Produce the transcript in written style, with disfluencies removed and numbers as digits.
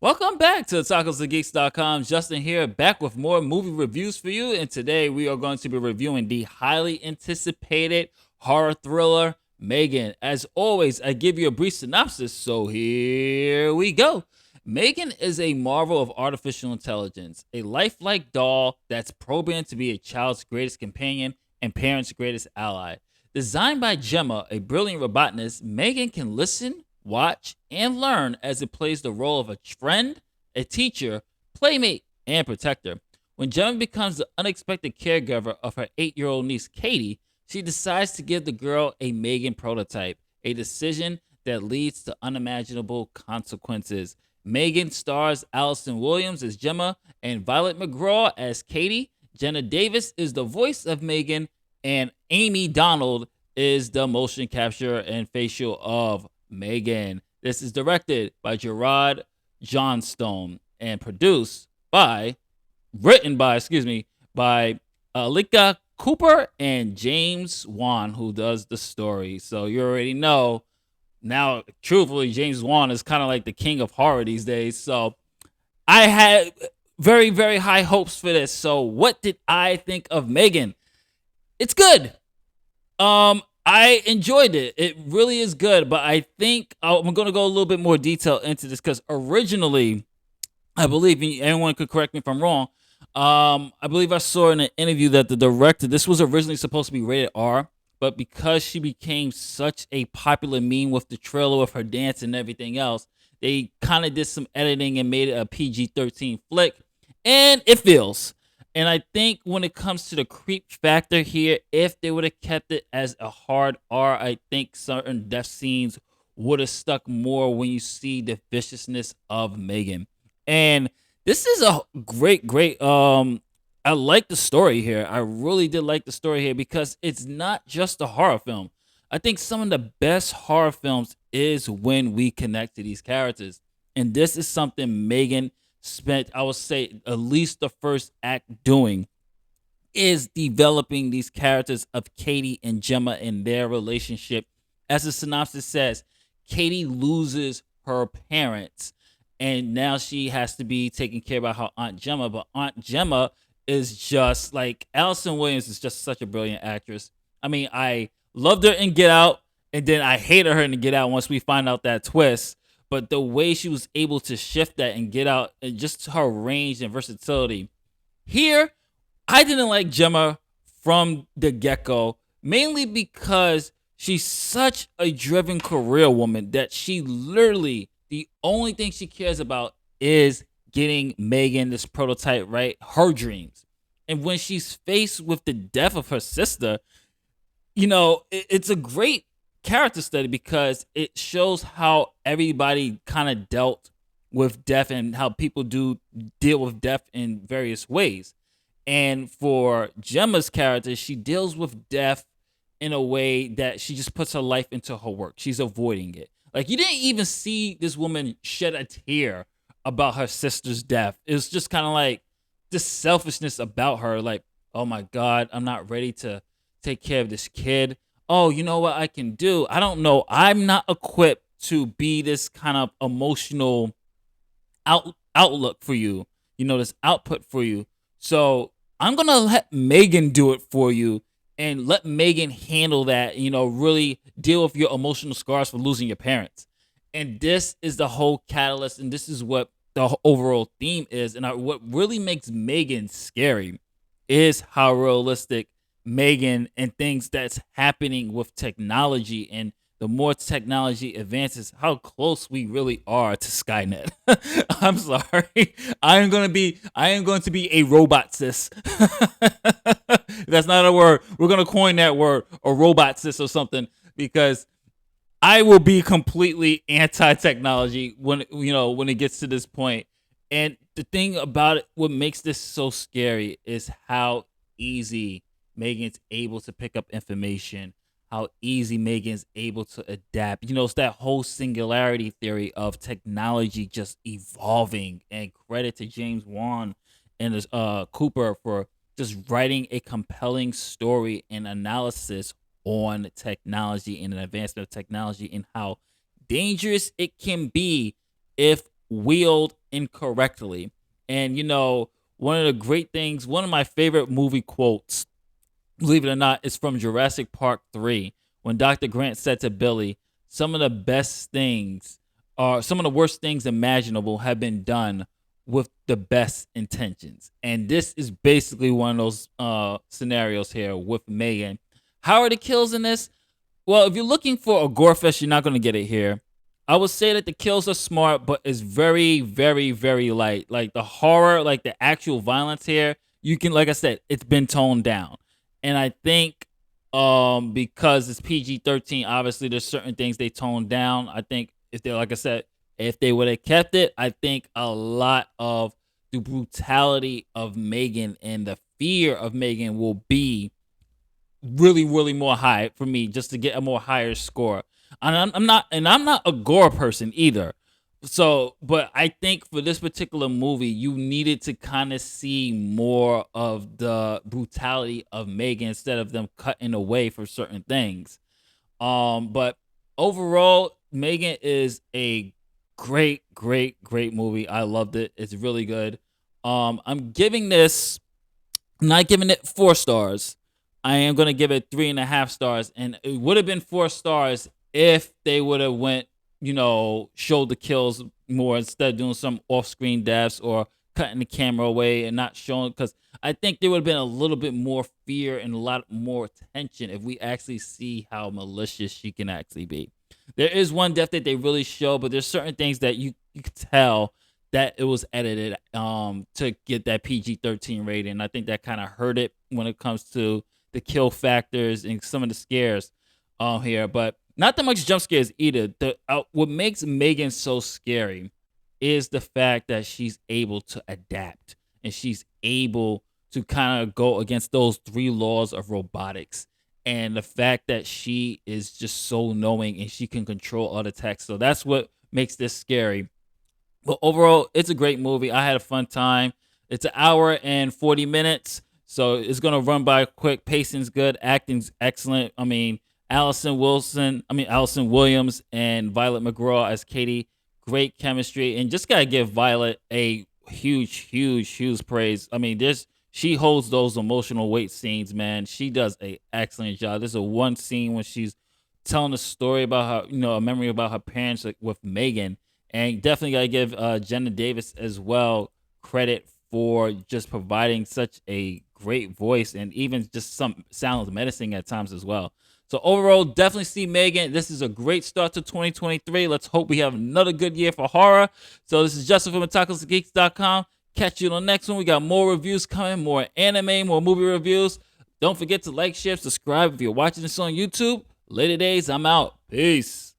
Welcome back to TacosandGeeks.com. Justin here, back with more movie reviews for you. And today we are going to be reviewing the highly anticipated horror thriller M3GAN. As always, I give you a brief synopsis, so here we go. M3GAN is a marvel of artificial intelligence, a lifelike doll that's programmed to be a child's greatest companion and parents' greatest ally. Designed by Gemma, a brilliant roboticist, M3GAN can listen, watch, and learn as it plays the role of a friend, a teacher, playmate, and protector. When Gemma becomes the unexpected caregiver of her 8-year-old niece Katie, she decides to give the girl a M3GAN prototype, a decision that leads to unimaginable consequences. M3GAN stars Allison Williams as Gemma and Violet McGraw as Katie. Jenna Davis is the voice of M3GAN, and Amy Donald is the motion capture and facial of M3GAN. This is directed by Gerard Johnstone and written by Alika Cooper and James Wan, who does the story. So you already know now, truthfully, James Wan is kind of like the king of horror these days. So I had very, very high hopes for this. So what did I think of M3GAN? It's good. I enjoyed it. It really is good, but I think I'm going to go a little bit more detail into this because originally, I believe, and anyone could correct me if I'm wrong, I believe I saw in an interview that the director, this was originally supposed to be rated R, but because she became such a popular meme with the trailer of her dance and everything else, they kind of did some editing and made it a PG-13 flick, and it feels. And I think when it comes to the creep factor here, if they would have kept it as a hard R, I think certain death scenes would have stuck more when you see the viciousness of M3GAN. And this is a great. I like the story here. I really did like the story here because it's not just a horror film. I think some of the best horror films is when we connect to these characters. And this is something M3GAN spent, I would say, at least the first act doing, is developing these characters of Katie and Gemma and their relationship. As the synopsis says, Katie loses her parents and now she has to be taken care of by her Aunt Gemma. But Aunt Gemma is just like, Allison Williams is just such a brilliant actress. I mean, I loved her in Get Out, and then I hated her in Get Out once we find out that twist. But the way she was able to shift that and Get Out, and just her range and versatility. Here, I didn't like Gemma from the get-go, mainly because she's such a driven career woman that she literally, the only thing she cares about is getting M3GAN, this prototype, right? Her dreams. And when she's faced with the death of her sister, it's a great character study because it shows how everybody kind of dealt with death and how people do deal with death in various ways. And for Gemma's character, she deals with death in a way that she just puts her life into her work. She's avoiding it. Like, you didn't even see this woman shed a tear about her sister's death. It was just kind of like this selfishness about her. Like, oh my God, I'm not ready to take care of this kid. Oh, you know what I can do? I don't know. I'm not equipped to be this kind of emotional outlook for you, this output for you. So I'm going to let M3GAN do it for you and let M3GAN handle that, really deal with your emotional scars for losing your parents. And this is the whole catalyst, and this is what the overall theme is. And what really makes M3GAN scary is how realistic M3GAN and things that's happening with technology, and the more technology advances, how close we really are to Skynet. I'm sorry. I am going to be a roboticist. That's not a word. We're going to coin that word, a roboticist or something, because I will be completely anti-technology when it gets to this point. And the thing about it, what makes this so scary is how easy M3GAN's able to pick up information, how easy M3GAN's able to adapt. It's that whole singularity theory of technology just evolving. And credit to James Wan and Cooper for just writing a compelling story and analysis on technology and an advancement of technology and how dangerous it can be if wheeled incorrectly. And one of the great things, one of my favorite movie quotes, believe it or not, is from Jurassic Park 3 when Dr. Grant said to Billy, some of the best things or some of the worst things imaginable have been done with the best intentions. And this is basically one of those scenarios here with M3GAN. How are the kills in this? Well, if you're looking for a gore fest, you're not going to get it here. I would say that the kills are smart, but it's very, very, very light. Like the horror, like the actual violence here, you can, like I said, it's been toned down. And I think because it's PG-13, obviously there's certain things they toned down. I think if they, like I said, if they would have kept it, I think a lot of the brutality of M3GAN and the fear of M3GAN will be really, really more high for me just to get a more higher score. And I'm not a gore person either. So, but I think for this particular movie, you needed to kind of see more of the brutality of M3GAN instead of them cutting away for certain things. But overall, M3GAN is a great, great, great movie. I loved it. It's really good. I'm giving this. I'm not giving it 4 stars. I am gonna give it 3.5 stars, and it would have been 4 stars if they would have went, showed the kills more instead of doing some off-screen deaths or cutting the camera away and not showing. Because I think there would have been a little bit more fear and a lot more tension if we actually see how malicious she can actually be. There is one death that they really show, but there's certain things that you could tell that it was edited to get that PG-13 rating. I think that kind of hurt it when it comes to the kill factors and some of the scares here, but not that much jump scares either. What makes M3GAN so scary is the fact that she's able to adapt and she's able to kind of go against those 3 laws of robotics, and the fact that she is just so knowing and she can control all the text. So that's what makes this scary. But overall, it's a great movie. I had a fun time. It's an hour and 40 minutes. So it's gonna run by quick. Pacing's good. Acting's excellent. I mean, Allison Williams and Violet McGraw as Katie. Great chemistry. And just gotta give Violet a huge, huge, huge praise. I mean, she holds those emotional weight scenes, man. She does a excellent job. There's a one scene when she's telling a story about her, a memory about her parents, like, with M3GAN. And definitely gotta give Jenna Davis as well credit for just providing such a great voice and even just some sounds menacing at times as well. So overall, definitely see M3GAN. This is a great start to 2023. Let's hope we have another good year for horror. So this is Justin from MetacultusGeeks.com. Catch you on the next one. We got more reviews coming, more anime, more movie reviews. Don't forget to like, share, subscribe if you're watching this on YouTube. Later days, I'm out. Peace.